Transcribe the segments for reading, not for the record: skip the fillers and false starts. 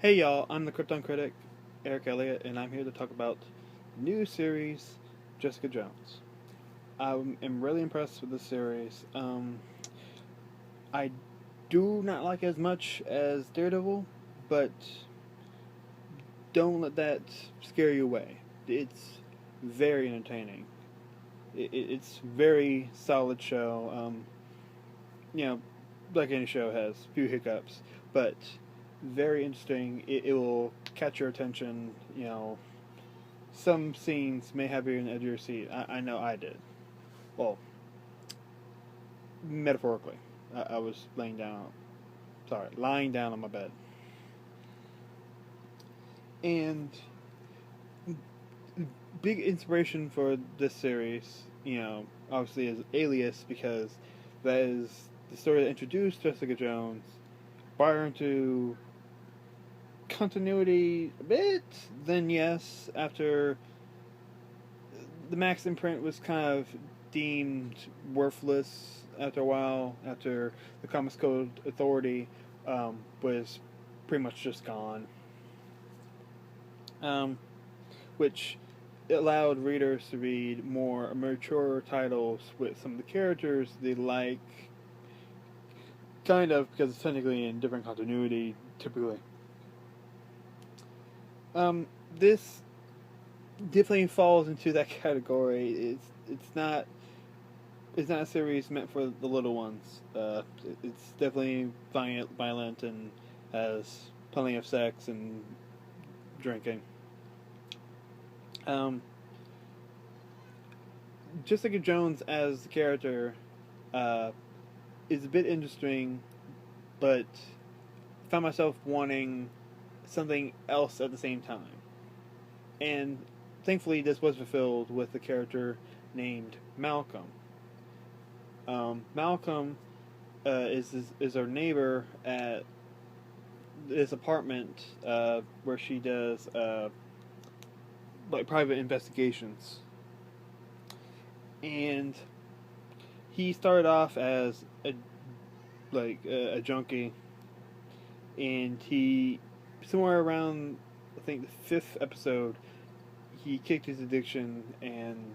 Hey y'all, I'm the Krypton critic, Eric Elliott, and I'm here to talk about the new series, Jessica Jones. I am really impressed with this series. I do not like it as much as Daredevil, but don't let that scare you away. It's very entertaining. It's very solid show. You know, like any show has a few hiccups, but very interesting. It will catch your attention. Some scenes may have you on the edge of your seat. I know I did. Well, metaphorically, I was lying down on my bed, and big inspiration for this series, obviously is Alias because that is the story that introduced Jessica Jones, brought her into continuity a bit. Then yes, after the Max imprint was kind of deemed worthless after a while, after the Comics Code Authority was pretty much just gone, which allowed readers to read more mature titles with some of the characters they like, kind of because it's technically in different continuity, typically. This definitely falls into that category. It's not a series meant for the little ones. It's definitely violent and has plenty of sex and drinking. Um, Jessica Jones as the character uh, is a bit interesting, but found myself wanting something else at the same time. And thankfully, this was fulfilled with the character named Malcolm. Malcolm is our neighbor at this apartment where she does like private investigations, and he started off as a junkie, and he somewhere around I think the fifth episode he kicked his addiction, and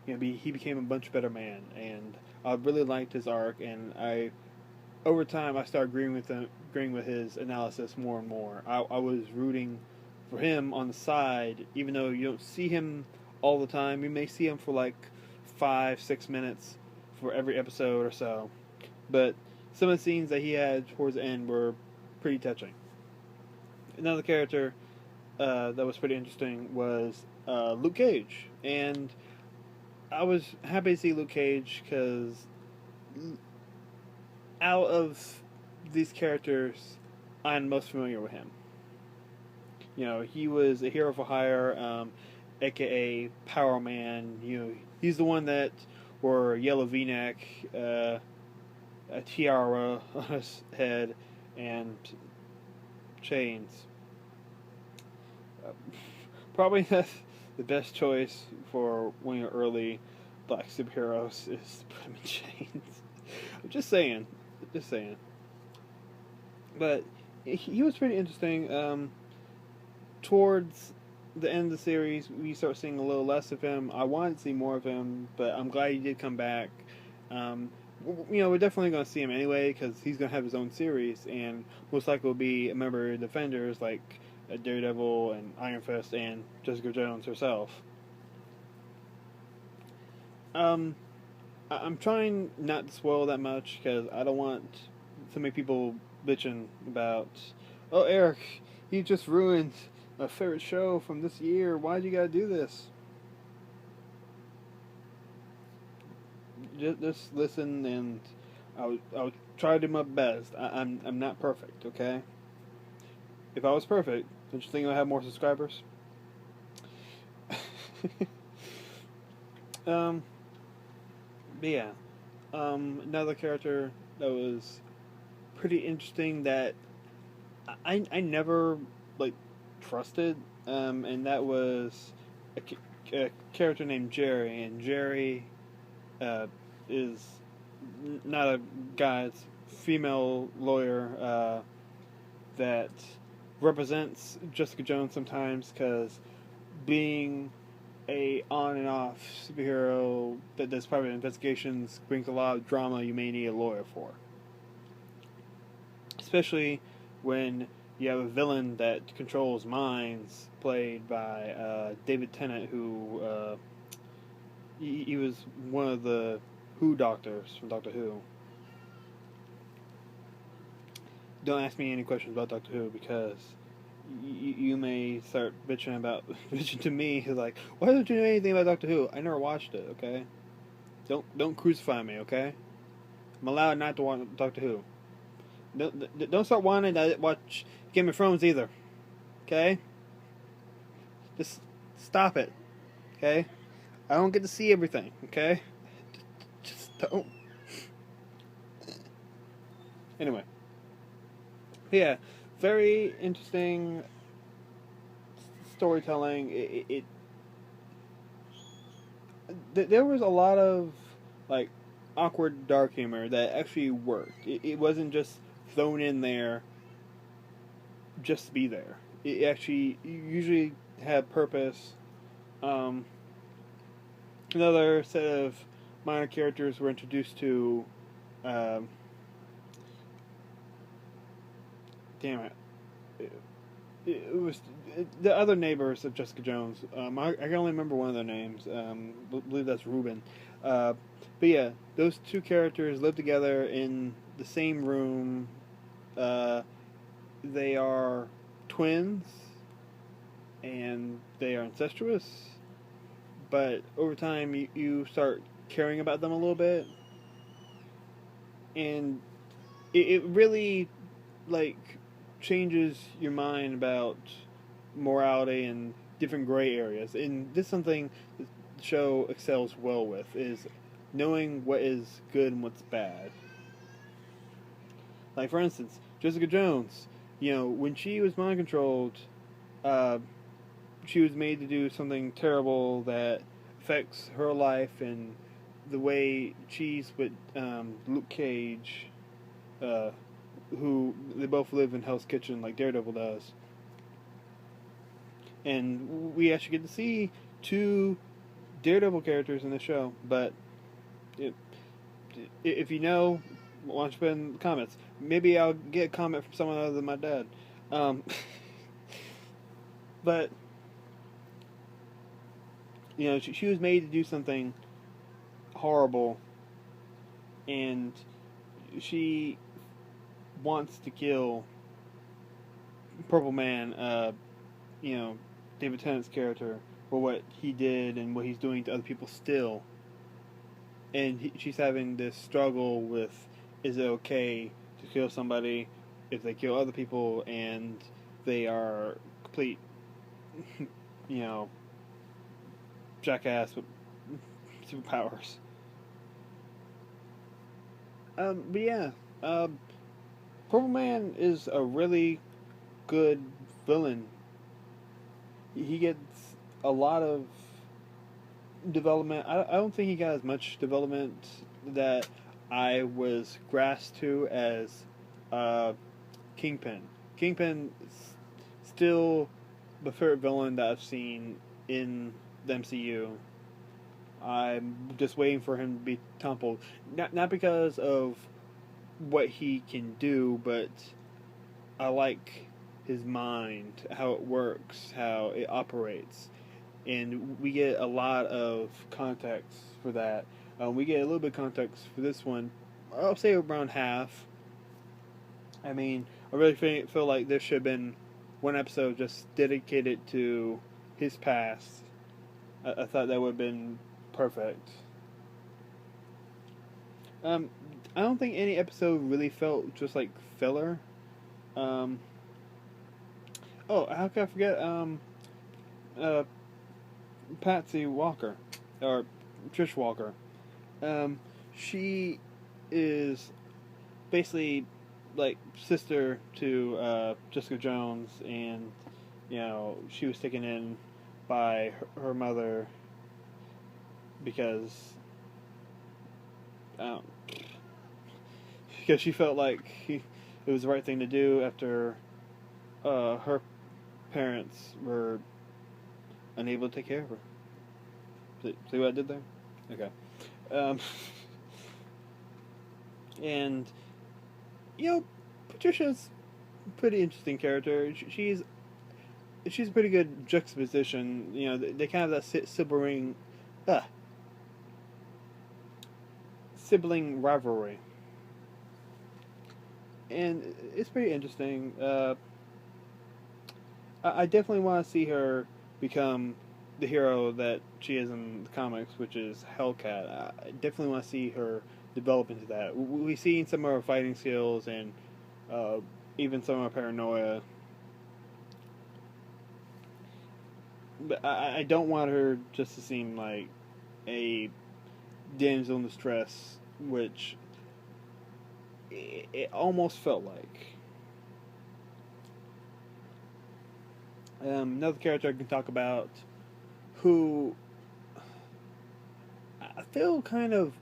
he became a much better man, and I really liked his arc, and over time I started agreeing with his analysis more and more. I was rooting for him on the side, even though you don't see him all the time. You may see him for like 5-6 minutes for every episode or so, but some of the scenes that he had towards the end were pretty touching. Another character that was pretty interesting was Luke Cage, and I was happy to see Luke Cage because out of these characters, I'm most familiar with him. He was a hero for hire, aka Power Man. He's the one that wore a yellow V-neck, a tiara on his head, and chains. Probably the best choice for one of your early black superheroes is to put him in chains. I'm just saying. But he was pretty interesting. Towards the end of the series, we start seeing a little less of him. I wanted to see more of him, but I'm glad he did come back. We're definitely going to see him anyway because he's going to have his own series, and most likely will be a member of the Defenders like Daredevil and Iron Fist and Jessica Jones herself. I'm trying not to spoil that much because I don't want so many people bitching about, oh, Eric, you just ruined my favorite show from this year. Why'd you gotta do this? Just listen, and I'll try to do my best. I'm not perfect, okay? If I was perfect, don't you think I'd have more subscribers? um, but yeah, another character that was pretty interesting that I never like trusted, and that was a character named Jerry, and Jerry is not a guy; it's a female lawyer that represents Jessica Jones sometimes, because being a on and off superhero that does private investigations brings a lot of drama you may need a lawyer for. Especially when you have a villain that controls minds, played by David Tennant, who he was one of the Who doctors from Doctor Who. Don't ask me any questions about Doctor Who, because you may start bitching to me, like, why don't you know anything about Doctor Who? I never watched it, okay? Don't crucify me, okay? I'm allowed not to watch Doctor Who. Don't start wanting to watch Game of Thrones either, okay? Just stop it, okay? I don't get to see everything, okay? Just don't. Anyway. Yeah, very interesting storytelling. There was a lot of, like, awkward dark humor that actually worked. It wasn't just thrown in there just to be there. It actually usually had purpose. Another set of minor characters were introduced to. Damn it. It was the other neighbors of Jessica Jones. I can only remember one of their names. I believe that's Ruben. But yeah, those two characters live together in the same room. They are twins, and they are incestuous. But over time, you start caring about them a little bit, and it really, like, changes your mind about morality and different gray areas. And this is something the show excels well with, is knowing what is good and what's bad. Like, for instance, Jessica Jones, when she was mind controlled, she was made to do something terrible that affects her life, and the way she's with Luke Cage, who they both live in Hell's Kitchen like Daredevil does. And we actually get to see two Daredevil characters in the show, but if you know, why don't you put in the comments? Maybe I'll get a comment from someone other than my dad. But, she was made to do something horrible, and she wants to kill Purple Man, David Tennant's character, for what he did and what he's doing to other people still. And she's having this struggle with, is it okay to kill somebody if they kill other people and they are complete, jackass with superpowers. But yeah, Purple Man is a really good villain. He gets a lot of development. I don't think he got as much development that I was grasped to as Kingpin. Kingpin is still the favorite villain that I've seen in the MCU. I'm just waiting for him to be toppled. Not because of what he can do, but I like his mind, how it works, how it operates. And we get a lot of context for that. We get a little bit of context for this one. I'll say around half. I mean, I really feel like there should have been one episode just dedicated to his past. I thought that would have been perfect. I don't think any episode really felt just like filler. Oh, how can I forget? Patsy Walker, or Trish Walker. She is basically like sister to Jessica Jones, and she was taken in by her mother because she felt like it was the right thing to do after her parents were unable to take care of her. See what I did there? Okay. Um, and, Patricia's a pretty interesting character. She's a pretty good juxtaposition. They kind of have that sibling rivalry. And it's pretty interesting. I definitely want to see her become the hero that she is in the comics, which is Hellcat. I definitely want to see her develop into that. We've seen some of her fighting skills and even some of her paranoia. But I don't want her just to seem like a damsel in distress, which it almost felt like. Another character I can talk about who I feel kind of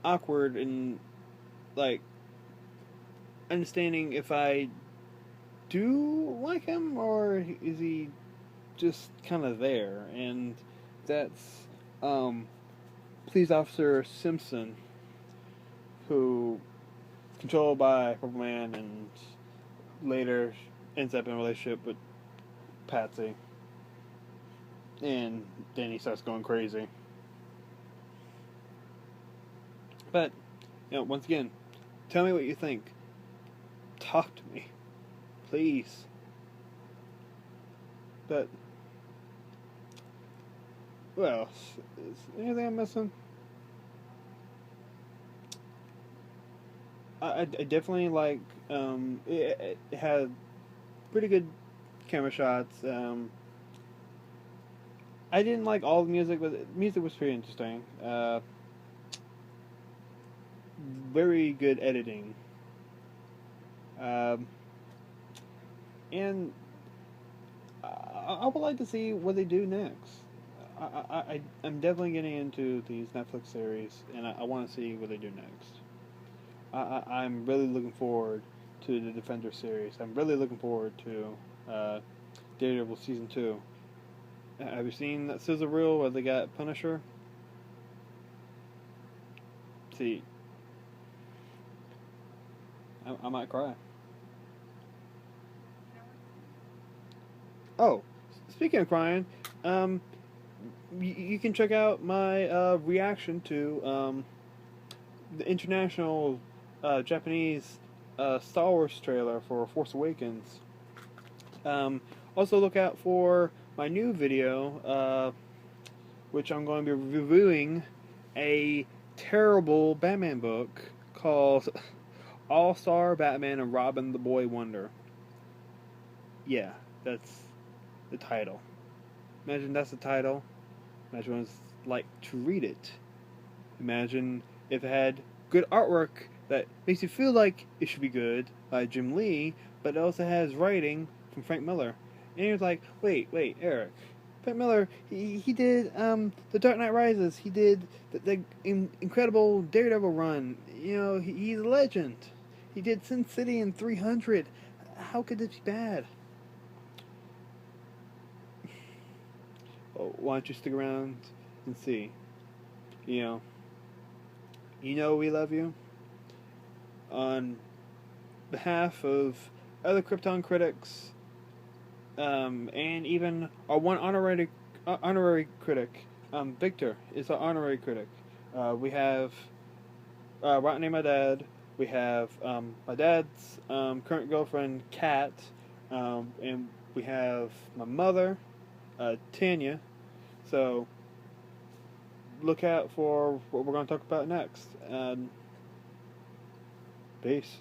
awkward in, like, understanding if I do like him or is he just kind of there, and that's Police Officer Simpson, who is controlled by Purple Man and later ends up in a relationship with Patsy, and then he starts going crazy. But, once again, tell me what you think. Talk to me, please. But, what else? Is anything I'm missing? I definitely like, it had pretty good camera shots. I didn't like all the music, but the music was pretty interesting. Very good editing. And I would like to see what they do next. I'm definitely getting into these Netflix series, and I want to see what they do next. I'm really looking forward to the Defender series. I'm really looking forward to Daredevil Season 2. Have you seen that sizzle reel where they got Punisher? See, I might cry. Oh, speaking of crying, you can check out my reaction to the international Japanese Star Wars trailer for Force Awakens. Also, look out for my new video, which I'm going to be reviewing a terrible Batman book called All-Star Batman and Robin the Boy Wonder. Yeah, that's the title. Imagine that's the title. Imagine what it's like to read it. Imagine if it had good artwork that makes you feel like it should be good by Jim Lee, but it also has writing from Frank Miller. And you're like, wait, Eric. Frank Miller, he did The Dark Knight Rises. He did the incredible Daredevil run. He's a legend. He did Sin City and 300. How could this be bad? Well, why don't you stick around and see? We love you. On behalf of other Krypton critics, and even our one honorary critic, Victor is our honorary critic. We have Rotten My Dad. We have my dad's current girlfriend, Kat, and we have my mother, Tanya. So look out for what we're going to talk about next. Peace.